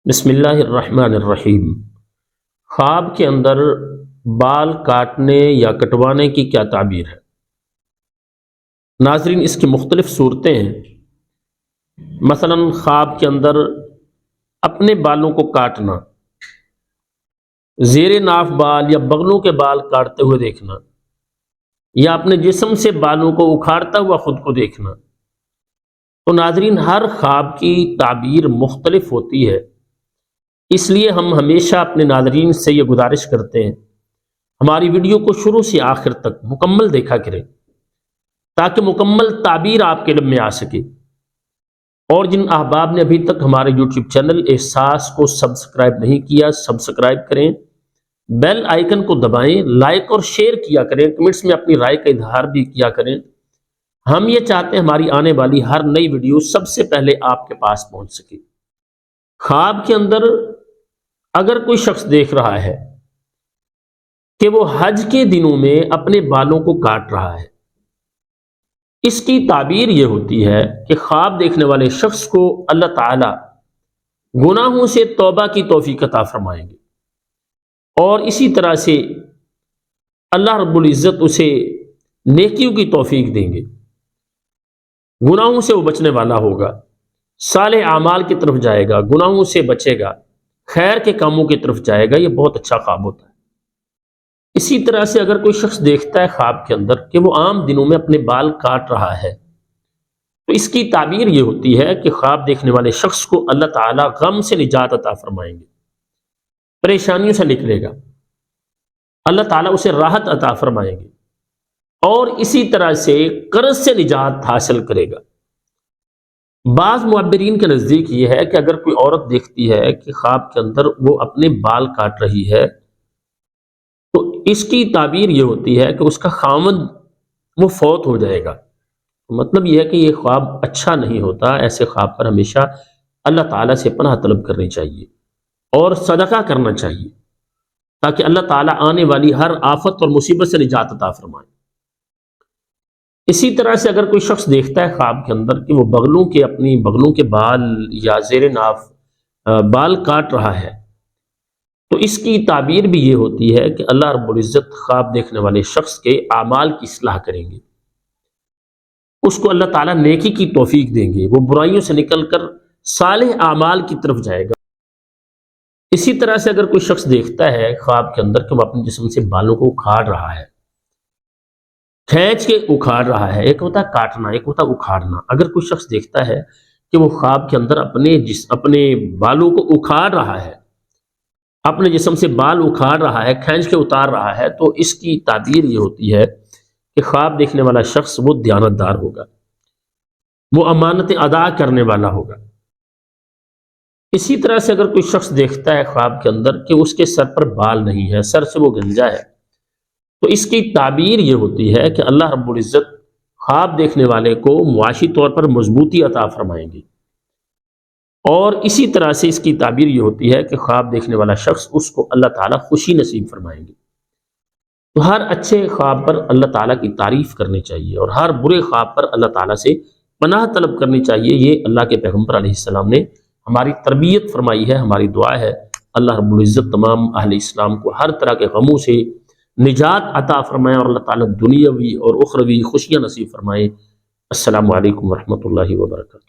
بسم اللہ الرحمن الرحیم۔ خواب کے اندر بال کاٹنے یا کٹوانے کی کیا تعبیر ہے؟ ناظرین، اس کی مختلف صورتیں ہیں۔ مثلا خواب کے اندر اپنے بالوں کو کاٹنا، زیر ناف بال یا بغلوں کے بال کاٹتے ہوئے دیکھنا، یا اپنے جسم سے بالوں کو اکھاڑتا ہوا خود کو دیکھنا۔ تو ناظرین، ہر خواب کی تعبیر مختلف ہوتی ہے، اس لیے ہم ہمیشہ اپنے ناظرین سے یہ گزارش کرتے ہیں ہماری ویڈیو کو شروع سے آخر تک مکمل دیکھا کریں تاکہ مکمل تعبیر آپ کے علم میں آ سکے۔ اور جن احباب نے ابھی تک ہمارے یوٹیوب چینل احساس کو سبسکرائب نہیں کیا، سبسکرائب کریں، بیل آئیکن کو دبائیں، لائک اور شیئر کیا کریں، کمنٹس میں اپنی رائے کا اظہار بھی کیا کریں۔ ہم یہ چاہتے ہیں ہماری آنے والی ہر نئی ویڈیو سب سے پہلے آپ کے پاس پہنچ سکے۔ خواب کے اندر اگر کوئی شخص دیکھ رہا ہے کہ وہ حج کے دنوں میں اپنے بالوں کو کاٹ رہا ہے، اس کی تعبیر یہ ہوتی ہے کہ خواب دیکھنے والے شخص کو اللہ تعالی گناہوں سے توبہ کی توفیق عطا فرمائیں گے، اور اسی طرح سے اللہ رب العزت اسے نیکیوں کی توفیق دیں گے، گناہوں سے وہ بچنے والا ہوگا، صالح اعمال کی طرف جائے گا، گناہوں سے بچے گا، خیر کے کاموں کی طرف جائے گا۔ یہ بہت اچھا خواب ہوتا ہے۔ اسی طرح سے اگر کوئی شخص دیکھتا ہے خواب کے اندر کہ وہ عام دنوں میں اپنے بال کاٹ رہا ہے، تو اس کی تعبیر یہ ہوتی ہے کہ خواب دیکھنے والے شخص کو اللہ تعالیٰ غم سے نجات عطا فرمائیں گے، پریشانیوں سے نکلے گا، اللہ تعالیٰ اسے راحت عطا فرمائیں گے، اور اسی طرح سے قرض سے نجات حاصل کرے گا۔ بعض معبرین کے نزدیک یہ ہے کہ اگر کوئی عورت دیکھتی ہے کہ خواب کے اندر وہ اپنے بال کاٹ رہی ہے، تو اس کی تعبیر یہ ہوتی ہے کہ اس کا خاوند وہ فوت ہو جائے گا۔ مطلب یہ ہے کہ یہ خواب اچھا نہیں ہوتا۔ ایسے خواب پر ہمیشہ اللہ تعالیٰ سے پناہ طلب کرنی چاہیے اور صدقہ کرنا چاہیے تاکہ اللہ تعالیٰ آنے والی ہر آفت اور مصیبت سے نجات عطا فرمائے۔ اسی طرح سے اگر کوئی شخص دیکھتا ہے خواب کے اندر کہ وہ اپنی بغلوں کے بال یا زیر ناف بال کاٹ رہا ہے، تو اس کی تعبیر بھی یہ ہوتی ہے کہ اللہ رب العزت خواب دیکھنے والے شخص کے اعمال کی اصلاح کریں گے، اس کو اللہ تعالیٰ نیکی کی توفیق دیں گے، وہ برائیوں سے نکل کر صالح اعمال کی طرف جائے گا۔ اسی طرح سے اگر کوئی شخص دیکھتا ہے خواب کے اندر کہ وہ اپنے جسم سے بالوں کو اکھاڑ رہا ہے، کھینچ کے اکھاڑ رہا ہے، ایک ہوتا ہے کاٹنا، ایک ہوتا ہے اکھاڑنا۔ اگر کوئی شخص دیکھتا ہے کہ وہ خواب کے اندر اپنے بالوں کو اکھاڑ رہا ہے، اپنے جسم سے بال اکھاڑ رہا ہے، کھینچ کے اتار رہا ہے، تو اس کی تعبیر یہ ہوتی ہے کہ خواب دیکھنے والا شخص وہ دیانتدار ہوگا، وہ امانت ادا کرنے والا ہوگا۔ اسی طرح سے اگر کوئی شخص دیکھتا ہے خواب کے اندر کہ اس کے سر پر بال نہیں ہے، سر سے وہ گنجا ہے، تو اس کی تعبیر یہ ہوتی ہے کہ اللہ رب العزت خواب دیکھنے والے کو معاشی طور پر مضبوطی عطا فرمائیں گے، اور اسی طرح سے اس کی تعبیر یہ ہوتی ہے کہ خواب دیکھنے والا شخص اس کو اللہ تعالیٰ خوشی نصیب فرمائیں گے۔ تو ہر اچھے خواب پر اللہ تعالیٰ کی تعریف کرنی چاہیے اور ہر برے خواب پر اللہ تعالیٰ سے پناہ طلب کرنی چاہیے۔ یہ اللہ کے پیغمبر علیہ السلام نے ہماری تربیت فرمائی ہے۔ ہماری دعا ہے اللہ رب العزت تمام اہل اسلام کو ہر طرح کے غموں سے نجات عطا فرمائے اور اللہ تعالیٰ دنیاوی اور اخروی خوشیاں نصیب فرمائے۔ السلام علیکم ورحمۃ اللہ وبرکاتہ۔